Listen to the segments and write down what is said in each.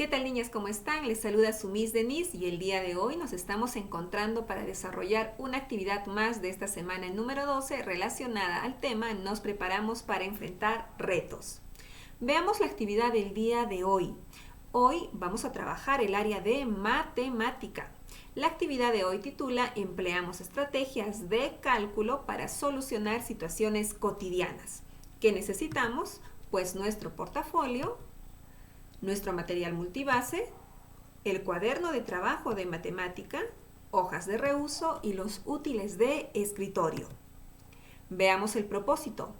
¿Qué tal, niñas? ¿Cómo están? Les saluda su Miss Denise y el día de hoy nos estamos encontrando para desarrollar una actividad más de esta semana número 12 relacionada al tema Nos preparamos para enfrentar retos. Veamos la actividad del día de hoy. Hoy vamos a trabajar el área de matemática. La actividad de hoy titula Empleamos estrategias de cálculo para solucionar situaciones cotidianas. ¿Qué necesitamos? Pues nuestro portafolio, nuestro material multibase, el cuaderno de trabajo de matemática, hojas de reuso y los útiles de escritorio. Veamos el propósito.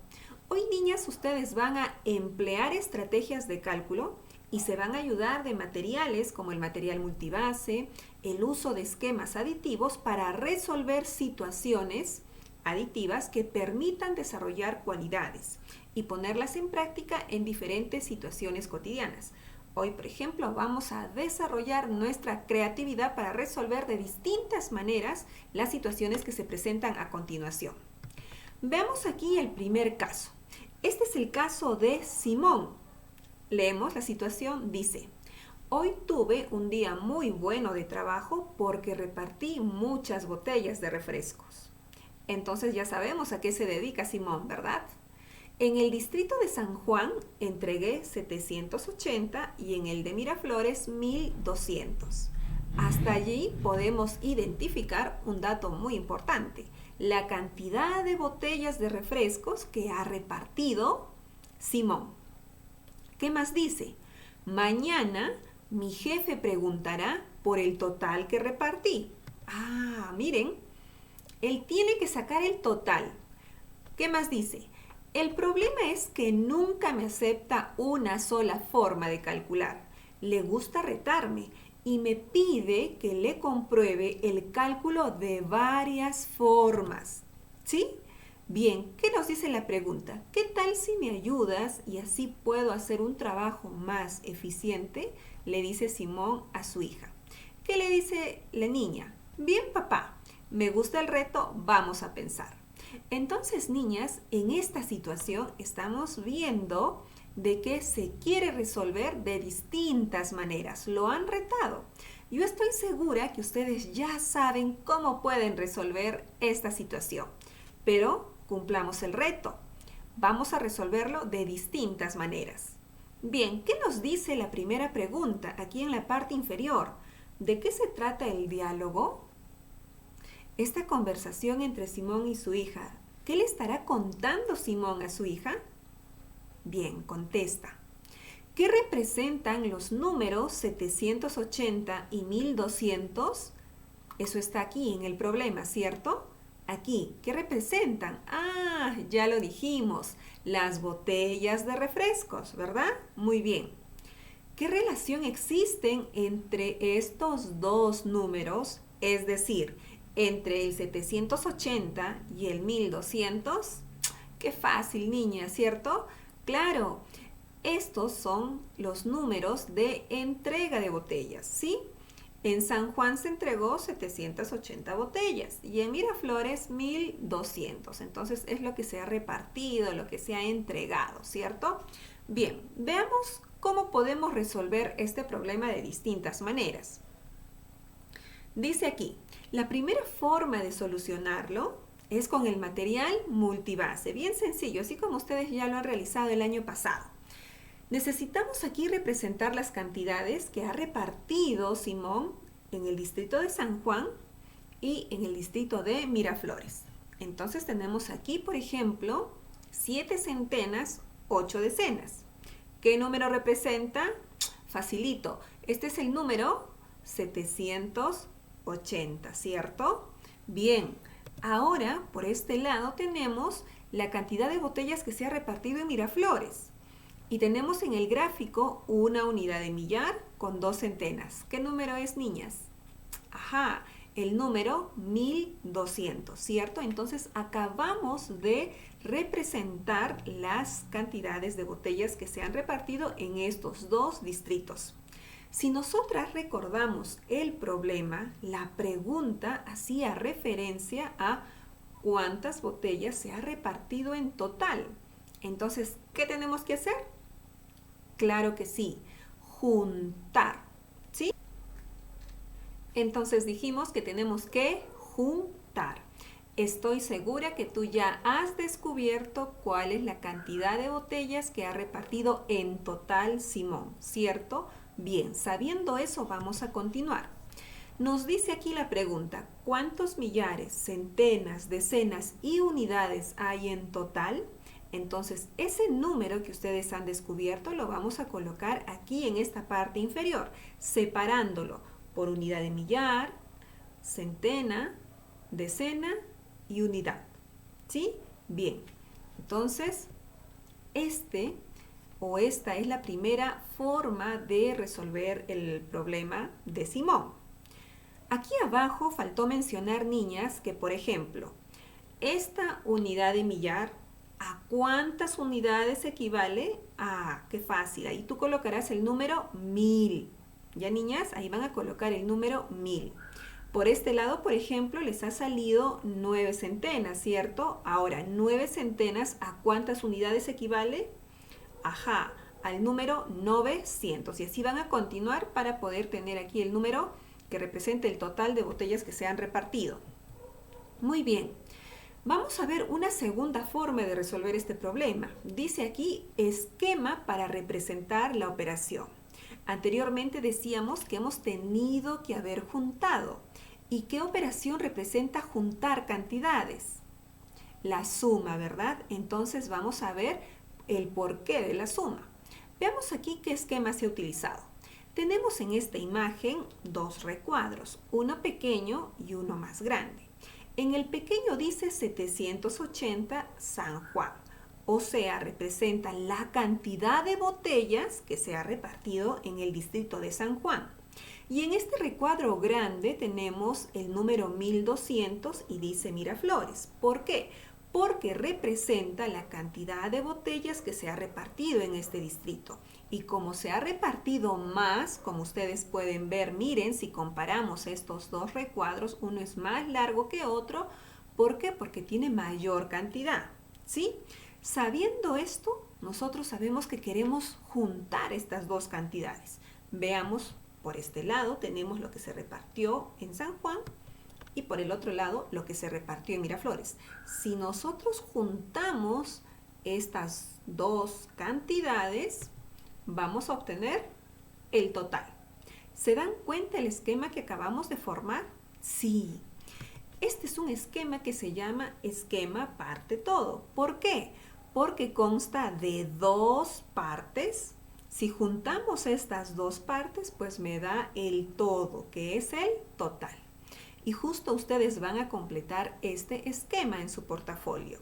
Hoy, niñas, ustedes van a emplear estrategias de cálculo y se van a ayudar de materiales como el material multibase, el uso de esquemas aditivos para resolver situaciones aditivas que permitan desarrollar cualidades y ponerlas en práctica en diferentes situaciones cotidianas. Hoy, por ejemplo, vamos a desarrollar nuestra creatividad para resolver de distintas maneras las situaciones que se presentan a continuación. Veamos aquí el primer caso. Este es el caso de Simón. Leemos la situación, dice: hoy tuve un día muy bueno de trabajo porque repartí muchas botellas de refrescos. Entonces ya sabemos a qué se dedica Simón, ¿verdad? En el distrito de San Juan entregué 780 y en el de Miraflores 1200. Hasta allí podemos identificar un dato muy importante: la cantidad de botellas de refrescos que ha repartido Simón. ¿Qué más dice? Mañana mi jefe preguntará por el total que repartí. Miren, él tiene que sacar el total. ¿Qué más dice? El problema es que nunca me acepta una sola forma de calcular. Le gusta retarme y me pide que le compruebe el cálculo de varias formas. ¿Sí? Bien, ¿qué nos dice la pregunta? ¿Qué tal si me ayudas y así puedo hacer un trabajo más eficiente? Le dice Simón a su hija. ¿Qué le dice la niña? Bien, papá, me gusta el reto, vamos a pensar. Entonces, niñas, en esta situación estamos viendo de que se quiere resolver de distintas maneras. Lo han retado. Yo estoy segura que ustedes ya saben cómo pueden resolver esta situación, pero cumplamos el reto. Vamos a resolverlo de distintas maneras. Bien, ¿qué nos dice la primera pregunta aquí en la parte inferior? ¿De qué se trata el diálogo? Esta conversación entre Simón y su hija, ¿qué le estará contando Simón a su hija? Bien, contesta. ¿Qué representan los números 780 y 1200? Eso está aquí en el problema, ¿cierto? Aquí, ¿qué representan? Ya lo dijimos, las botellas de refrescos, ¿verdad? Muy bien. ¿Qué relación existen entre estos dos números? Es decir, entre el 780 y el 1200. Qué fácil, niña, ¿cierto? Claro, estos son los números de entrega de botellas, ¿sí? En San Juan se entregó 780 botellas y en Miraflores 1200. Entonces es lo que se ha repartido, lo que se ha entregado, ¿cierto? Bien, veamos cómo podemos resolver este problema de distintas maneras. Dice aquí, la primera forma de solucionarlo es con el material multibase. Bien sencillo, así como ustedes ya lo han realizado el año pasado. Necesitamos aquí representar las cantidades que ha repartido Simón en el distrito de San Juan y en el distrito de Miraflores. Entonces tenemos aquí, por ejemplo, 7 centenas, 8 decenas. ¿Qué número representa? Facilito. Este es el número 780, ¿cierto? Bien, ahora por este lado tenemos la cantidad de botellas que se ha repartido en Miraflores. Y tenemos en el gráfico una unidad de millar con 2 centenas. ¿Qué número es, niñas? El número 1200, ¿cierto? Entonces acabamos de representar las cantidades de botellas que se han repartido en estos dos distritos. Si nosotras recordamos el problema, la pregunta hacía referencia a cuántas botellas se ha repartido en total. Entonces, ¿qué tenemos que hacer? Claro que sí. juntar, ¿sí? Entonces dijimos que tenemos que juntar. Estoy segura que tú ya has descubierto cuál es la cantidad de botellas que ha repartido en total Simón, ¿cierto? Bien, sabiendo eso, vamos a continuar. Nos dice aquí la pregunta, ¿cuántos millares, centenas, decenas y unidades hay en total? Entonces, ese número que ustedes han descubierto lo vamos a colocar aquí en esta parte inferior, separándolo por unidad de millar, centena, decena y unidad. ¿Sí? Bien. Entonces, esta es la primera forma de resolver el problema de Simón. Aquí abajo faltó mencionar, niñas, que por ejemplo, esta unidad de millar, ¿a cuántas unidades equivale? Ah, qué fácil. Ahí tú colocarás el número 1000. ¿Ya, niñas? Ahí van a colocar el número 1000. Por este lado, por ejemplo, les ha salido 9 centenas, ¿cierto? Ahora, 9 centenas, ¿a cuántas unidades equivale? Ajá, al número 900. Y así van a continuar para poder tener aquí el número que represente el total de botellas que se han repartido. Muy bien. Vamos a ver una segunda forma de resolver este problema. Dice aquí esquema para representar la operación. Anteriormente decíamos que hemos tenido que haber juntado. ¿Y qué operación representa juntar cantidades? La suma, ¿verdad? Entonces vamos a ver el porqué de la suma. Veamos aquí qué esquema se ha utilizado. Tenemos en esta imagen dos recuadros, uno pequeño y uno más grande. En el pequeño dice 780 San Juan, o sea, representa la cantidad de botellas que se ha repartido en el distrito de San Juan. Y en este recuadro grande tenemos el número 1200 y dice Miraflores. ¿Por qué? Porque representa la cantidad de botellas que se ha repartido en este distrito. Y como se ha repartido más, como ustedes pueden ver, miren, si comparamos estos dos recuadros, uno es más largo que otro. ¿Por qué? Porque tiene mayor cantidad, ¿sí? Sabiendo esto, nosotros sabemos que queremos juntar estas dos cantidades. Veamos, por este lado tenemos lo que se repartió en San Juan y por el otro lado lo que se repartió en Miraflores. Si nosotros juntamos estas dos cantidades, vamos a obtener el total. ¿Se dan cuenta el esquema que acabamos de formar? Sí. Este es un esquema que se llama esquema parte todo. ¿Por qué? Porque consta de dos partes. Si juntamos estas dos partes, pues me da el todo, que es el total. Y justo ustedes van a completar este esquema en su portafolio.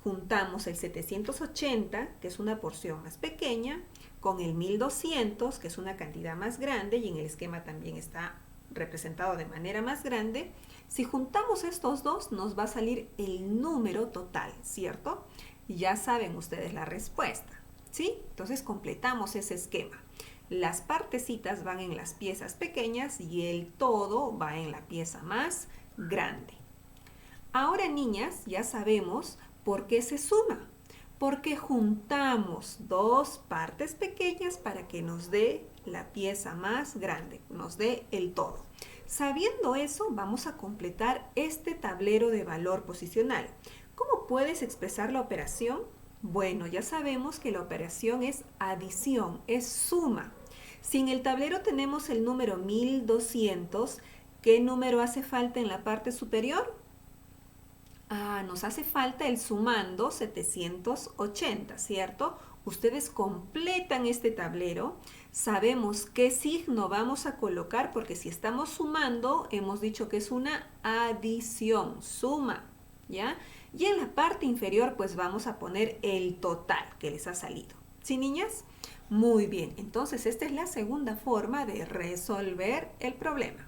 Juntamos el 780, que es una porción más pequeña, con el 1200, que es una cantidad más grande, y en el esquema también está representado de manera más grande. Si juntamos estos dos, nos va a salir el número total, ¿cierto? Ya saben ustedes la respuesta, ¿sí? Entonces completamos ese esquema. Las partecitas van en las piezas pequeñas y el todo va en la pieza más grande. Ahora, niñas, ya sabemos por qué se suma. Porque juntamos dos partes pequeñas para que nos dé la pieza más grande, nos dé el todo. Sabiendo eso, vamos a completar este tablero de valor posicional. ¿Cómo puedes expresar la operación? Bueno, ya sabemos que la operación es adición, es suma. Si en el tablero tenemos el número 1200, ¿qué número hace falta en la parte superior? Nos hace falta el sumando 780, ¿cierto? Ustedes completan este tablero. Sabemos qué signo vamos a colocar porque si estamos sumando, hemos dicho que es una adición, suma, ¿ya? Y en la parte inferior, pues vamos a poner el total que les ha salido. ¿Sí, niñas? Muy bien, entonces esta es la segunda forma de resolver el problema.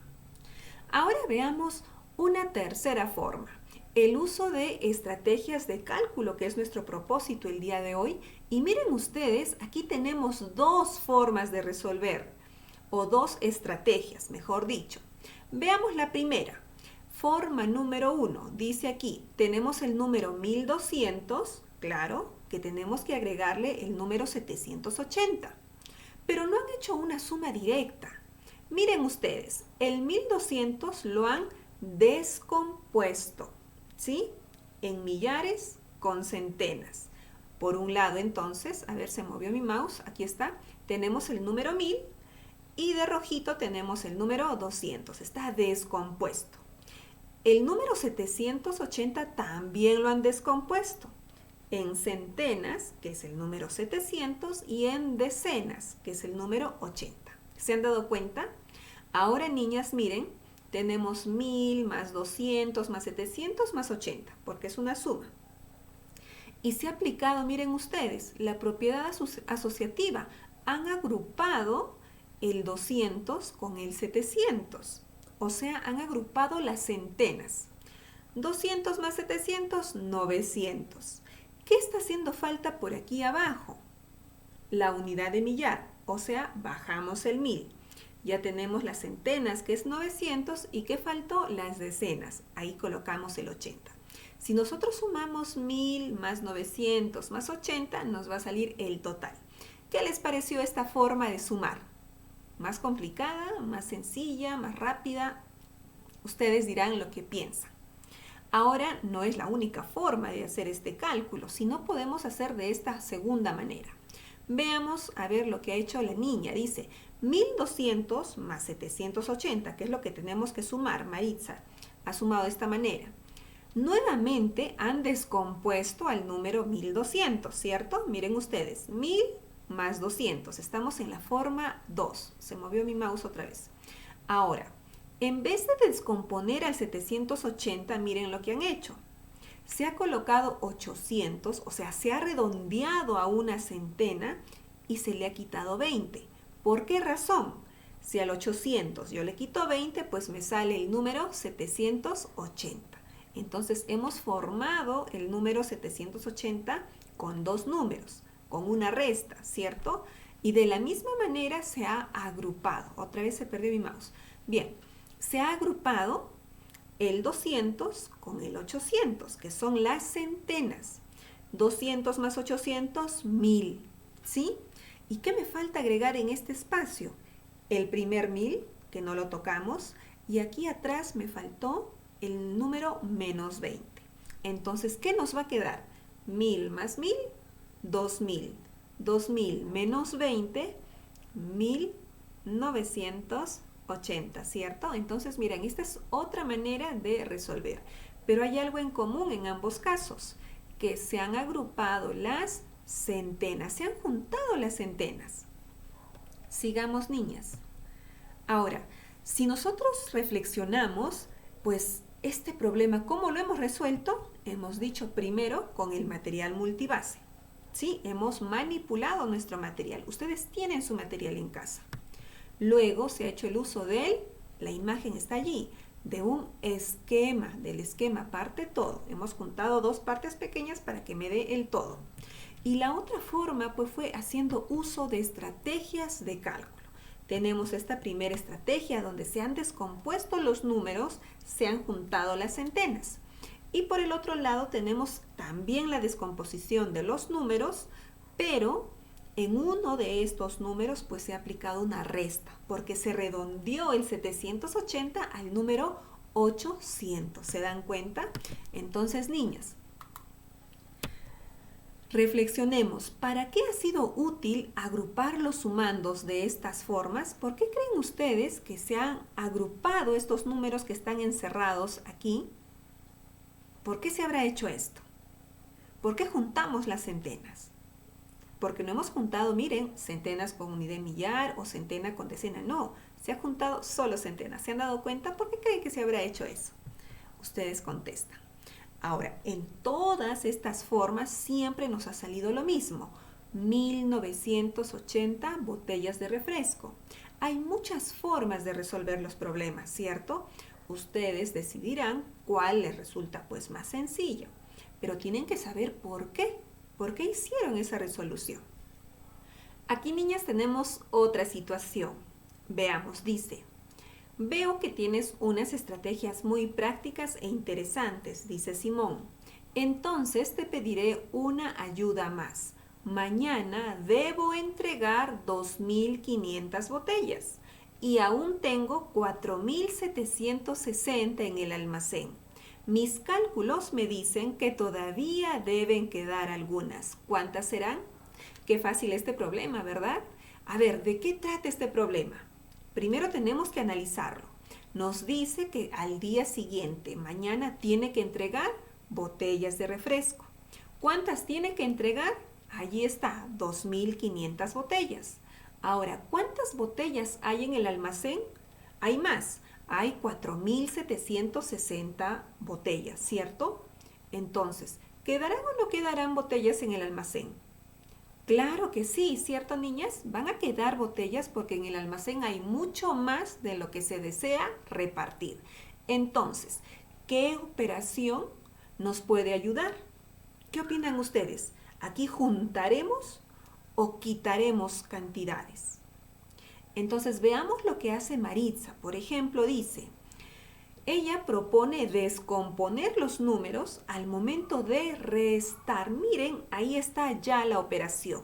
Ahora veamos una tercera forma. El uso de estrategias de cálculo, que es nuestro propósito el día de hoy. Y miren ustedes, aquí tenemos dos formas de resolver, o dos estrategias, mejor dicho. Veamos la primera. Forma número 1, dice aquí, tenemos el número 1200, claro, que tenemos que agregarle el número 780. Pero no han hecho una suma directa. Miren ustedes, el 1200 lo han descompuesto, ¿sí? En millares con centenas. Por un lado, entonces, a ver, se movió mi mouse, aquí está, tenemos el número 1000 y de rojito tenemos el número 200, está descompuesto. El número 780 también lo han descompuesto en centenas, que es el número 700, y en decenas, que es el número 80. ¿Se han dado cuenta? Ahora, niñas, miren, tenemos 1000 más 200 más 700 más 80, porque es una suma. Y se ha aplicado, miren ustedes, la propiedad asociativa. Han agrupado el 200 con el 700. O sea, han agrupado las centenas. 200 más 700, 900. ¿Qué está haciendo falta por aquí abajo? La unidad de millar, o sea, bajamos el 1000. Ya tenemos las centenas, que es 900, y ¿qué faltó? Las decenas. Ahí colocamos el 80. Si nosotros sumamos 1000 más 900 más 80, nos va a salir el total. ¿Qué les pareció esta forma de sumar? ¿Más complicada, más sencilla, más rápida? Ustedes dirán lo que piensan. Ahora no es la única forma de hacer este cálculo, sino podemos hacer de esta segunda manera. Veamos a ver lo que ha hecho la niña. Dice 1200 más 780, que es lo que tenemos que sumar. Maritza ha sumado de esta manera. Nuevamente han descompuesto al número 1200, ¿cierto? Miren ustedes, 1000 más 200. Estamos en la forma 2. Se movió mi mouse otra vez. Ahora, en vez de descomponer al 780, miren lo que han hecho. Se ha colocado 800, o sea, se ha redondeado a una centena y se le ha quitado 20. ¿Por qué razón? Si al 800 yo le quito 20, pues me sale el número 780. Entonces hemos formado el número 780 con dos números, con una resta, ¿cierto? Y de la misma manera se ha agrupado. Otra vez se perdió mi mouse. Bien, se ha agrupado el 200 con el 800, que son las centenas. 200 más 800, 1000, ¿sí? ¿Y qué me falta agregar en este espacio? El primer 1000, que no lo tocamos, y aquí atrás me faltó el número menos 20. Entonces, ¿qué nos va a quedar? 1000 más 1000, 2000. 2000 menos 20, 1980, ¿cierto? Entonces, miren, esta es otra manera de resolver. Pero hay algo en común en ambos casos, que se han agrupado las centenas, se han juntado las centenas. Sigamos, niñas. Ahora, si nosotros reflexionamos, pues este problema, ¿cómo lo hemos resuelto? Hemos dicho primero con el material multibase. Sí, hemos manipulado nuestro material. Ustedes tienen su material en casa. Luego se ha hecho el uso la imagen está allí, de un esquema, del esquema parte todo. Hemos juntado dos partes pequeñas para que me dé el todo. Y la otra forma pues fue haciendo uso de estrategias de cálculo. Tenemos esta primera estrategia donde se han descompuesto los números, se han juntado las centenas. Y por el otro lado tenemos también la descomposición de los números, pero en uno de estos números pues se ha aplicado una resta, porque se redondeó el 780 al número 800. ¿Se dan cuenta? Entonces, niñas, reflexionemos, ¿para qué ha sido útil agrupar los sumandos de estas formas? ¿Por qué creen ustedes que se han agrupado estos números que están encerrados aquí? ¿Por qué se habrá hecho esto? ¿Por qué juntamos las centenas? Porque no hemos juntado, miren, centenas con unidad millar o centena con decena. No, se ha juntado solo centenas. ¿Se han dado cuenta? ¿Por qué creen que se habrá hecho eso? Ustedes contestan. Ahora, en todas estas formas siempre nos ha salido lo mismo. 1980 botellas de refresco. Hay muchas formas de resolver los problemas, ¿cierto? Ustedes decidirán cuál les resulta pues más sencillo. Pero tienen que saber por qué. ¿Por qué hicieron esa resolución? Aquí, niñas, tenemos otra situación. Veamos, dice: veo que tienes unas estrategias muy prácticas e interesantes, dice Simón. Entonces te pediré una ayuda más. mañana debo entregar 2.500 botellas y aún tengo 4.760 en el almacén. Mis cálculos me dicen que todavía deben quedar algunas. ¿Cuántas serán? Qué fácil este problema, ¿verdad? A ver, ¿de qué trata este problema? Primero tenemos que analizarlo. Nos dice que al día siguiente, mañana, tiene que entregar botellas de refresco. ¿Cuántas tiene que entregar? Allí está, 2.500 botellas. Ahora, ¿cuántas botellas hay en el almacén? Hay más, hay 4.760 botellas, ¿cierto? Entonces, ¿quedarán o no quedarán botellas en el almacén? Claro que sí, ¿cierto, niñas? Van a quedar botellas porque en el almacén hay mucho más de lo que se desea repartir. Entonces, ¿qué operación nos puede ayudar? ¿Qué opinan ustedes? ¿Aquí juntaremos o quitaremos cantidades? Entonces, veamos lo que hace Maritza. Por ejemplo, dice, ella propone descomponer los números al momento de restar. Miren, ahí está ya la operación.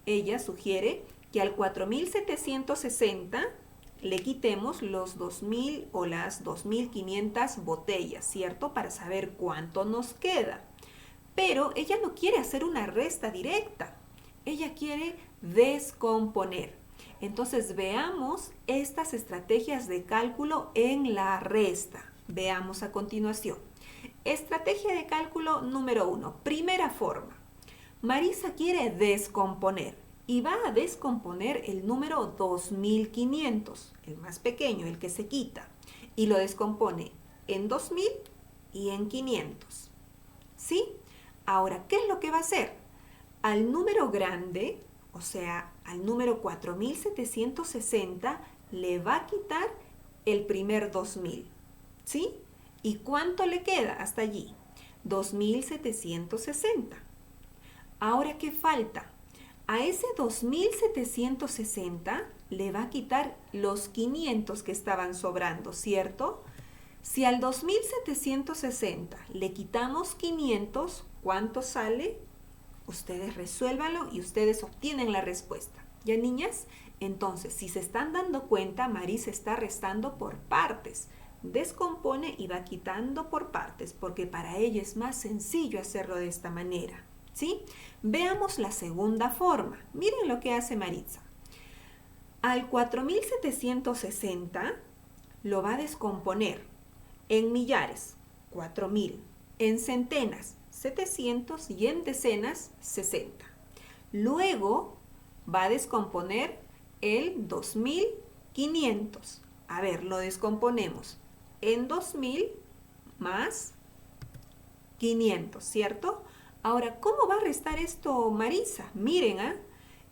Ella sugiere que al 4.760 le quitemos los 2.000 o las 2.500 botellas, ¿cierto? Para saber cuánto nos queda. Pero ella no quiere hacer una resta directa. Ella quiere descomponer. Entonces veamos estas estrategias de cálculo en la resta. Veamos a continuación. Estrategia de cálculo número 1. Primera forma. Marisa quiere descomponer y va a descomponer el número 2500, el más pequeño, el que se quita, y lo descompone en 2000 y en 500. ¿Sí? Ahora, ¿qué es lo que va a hacer? Al número grande, o sea, al número 4760, le va a quitar el primer 2000. ¿Sí? ¿Y cuánto le queda hasta allí? 2760. Ahora, ¿qué falta? A ese 2760 le va a quitar los 500 que estaban sobrando, ¿cierto? Si al 2760 le quitamos 500, ¿cuánto sale? Ustedes resuélvanlo y ustedes obtienen la respuesta. ¿Ya, niñas? Entonces, si se están dando cuenta, Marisa está restando por partes. Descompone y va quitando por partes, porque para ella es más sencillo hacerlo de esta manera. ¿Sí? Veamos la segunda forma. Miren lo que hace Maritza. Al 4760 lo va a descomponer en millares, 4000, en centenas, 700 y en decenas, 60. Luego va a descomponer el 2500. A ver, lo descomponemos en 2000 más 500, ¿cierto? Ahora, ¿cómo va a restar esto Marisa? Miren,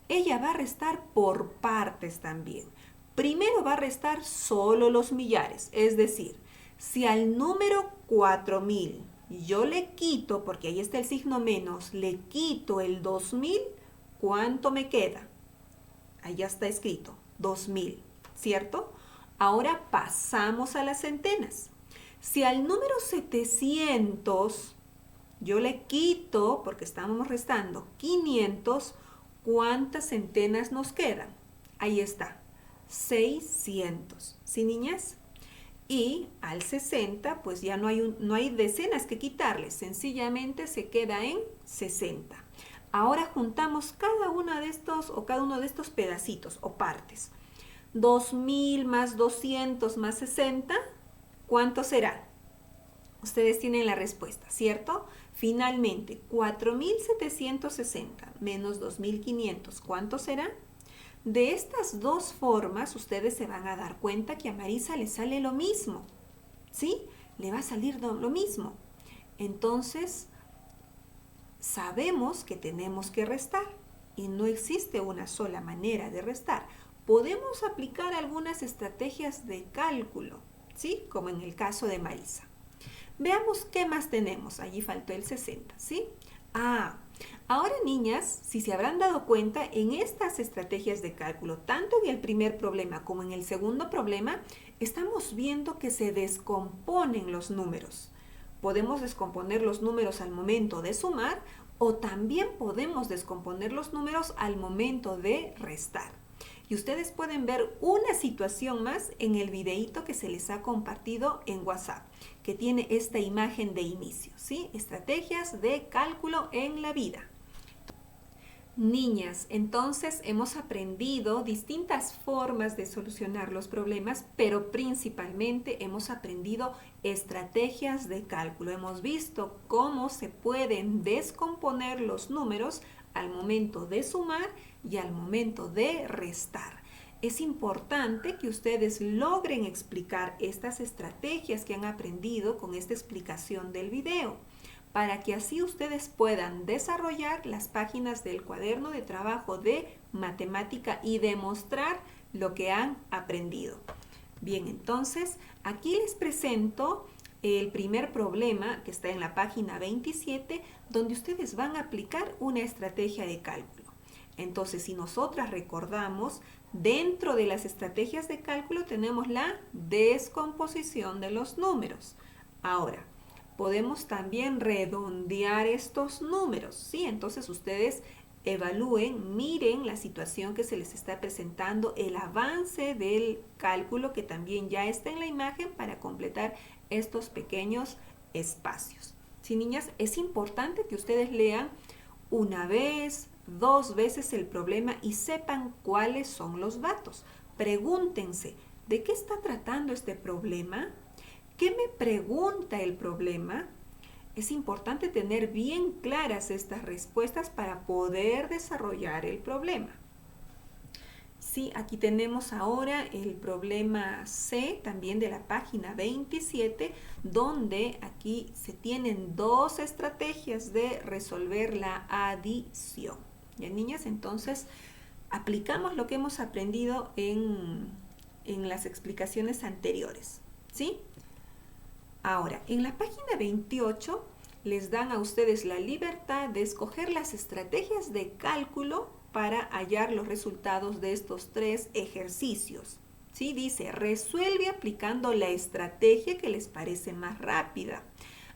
ella va a restar por partes también. Primero va a restar solo los millares, es decir, si al número 4000 yo le quito, porque ahí está el signo menos, le quito el 2000, ¿cuánto me queda? Ahí ya está escrito, 2000, ¿cierto? Ahora pasamos a las centenas. Si al número 700 yo le quito, porque estamos restando 500, ¿cuántas centenas nos quedan? Ahí está, 600. ¿Sí, niñas? Y al 60, pues ya no hay decenas que quitarle, sencillamente se queda en 60. Ahora juntamos cada uno de estos pedacitos o partes. 2000 más 200 más 60, ¿cuánto será? Ustedes tienen la respuesta, ¿cierto? Finalmente, 4760 menos 2500, ¿cuánto será? De estas dos formas, ustedes se van a dar cuenta que a Marisa le sale lo mismo, ¿sí? Le va a salir lo mismo. Entonces, sabemos que tenemos que restar y no existe una sola manera de restar. Podemos aplicar algunas estrategias de cálculo, ¿sí? Como en el caso de Marisa. Veamos qué más tenemos. Allí faltó el 60, ¿sí? Ahora, niñas, si se habrán dado cuenta, en estas estrategias de cálculo, tanto en el primer problema como en el segundo problema, estamos viendo que se descomponen los números. Podemos descomponer los números al momento de sumar O también podemos descomponer los números al momento de restar. Y ustedes pueden ver una situación más en el videíto que se les ha compartido en WhatsApp, que tiene esta imagen de inicio, ¿sí? Estrategias de cálculo en la vida. Niñas, entonces hemos aprendido distintas formas de solucionar los problemas, pero principalmente hemos aprendido estrategias de cálculo. Hemos visto cómo se pueden descomponer los números al momento de sumar y al momento de restar. Es importante que ustedes logren explicar estas estrategias que han aprendido con esta explicación del video, para que así ustedes puedan desarrollar las páginas del cuaderno de trabajo de matemática y demostrar lo que han aprendido. Bien, entonces aquí les presento el primer problema que está en la página 27, donde ustedes van a aplicar una estrategia de cálculo. Entonces, si nosotras recordamos, dentro de las estrategias de cálculo tenemos la descomposición de los números. Ahora, podemos también redondear estos números, ¿sí? Entonces ustedes evalúen, miren la situación que se les está presentando, el avance del cálculo que también ya está en la imagen para completar estos pequeños espacios. Sí, niñas, es importante que ustedes lean una vez, 2 veces el problema y sepan cuáles son los datos. Pregúntense, ¿de qué está tratando este problema? ¿Qué me pregunta el problema? Es importante tener bien claras estas respuestas para poder desarrollar el problema. Sí, aquí tenemos ahora el problema C, también de la página 27, donde aquí se tienen 2 estrategias de resolver la adición. ¿Ya, niñas? Entonces, aplicamos lo que hemos aprendido en las explicaciones anteriores, ¿sí? Ahora, en la página 28 les dan a ustedes la libertad de escoger las estrategias de cálculo para hallar los resultados de estos 3 ejercicios. ¿Sí? Dice, resuelve aplicando la estrategia que les parece más rápida.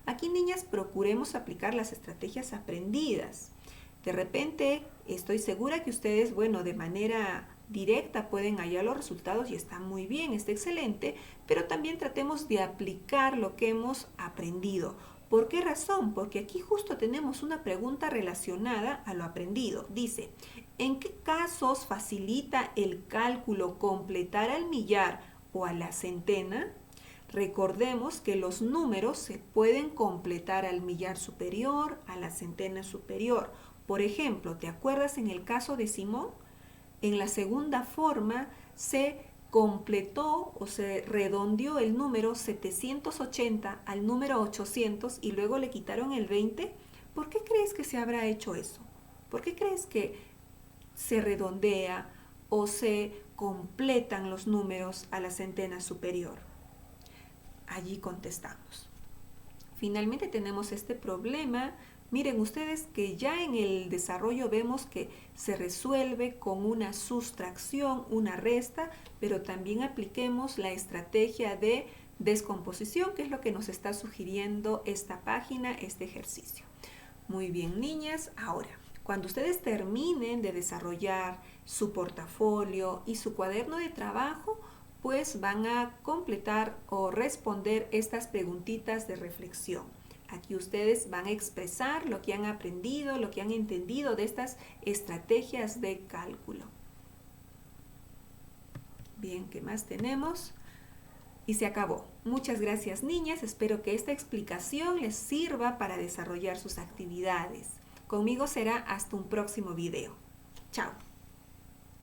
Aquí, niñas, procuremos aplicar las estrategias aprendidas. De repente, estoy segura que ustedes, de manera directa pueden hallar los resultados y está muy bien, está excelente, pero también tratemos de aplicar lo que hemos aprendido. ¿Por qué razón? Porque aquí justo tenemos una pregunta relacionada a lo aprendido. Dice, ¿en qué casos facilita el cálculo completar al millar o a la centena? Recordemos que los números se pueden completar al millar superior, a la centena superior. Por ejemplo, ¿te acuerdas en el caso de Simón? En la segunda forma se completó o se redondeó el número 780 al número 800 y luego le quitaron el 20. ¿Por qué crees que se habrá hecho eso? ¿Por qué crees que se redondea o se completan los números a la centena superior? Allí contestamos. Finalmente tenemos este problema. Miren ustedes que ya en el desarrollo vemos que se resuelve con una sustracción, una resta, pero también apliquemos la estrategia de descomposición, que es lo que nos está sugiriendo esta página, este ejercicio. Muy bien, niñas. Ahora, cuando ustedes terminen de desarrollar su portafolio y su cuaderno de trabajo, pues van a completar o responder estas preguntitas de reflexión. Aquí ustedes van a expresar lo que han aprendido, lo que han entendido de estas estrategias de cálculo. Bien, ¿qué más tenemos? Y se acabó. Muchas gracias, niñas. Espero que esta explicación les sirva para desarrollar sus actividades. Conmigo será hasta un próximo video. Chao.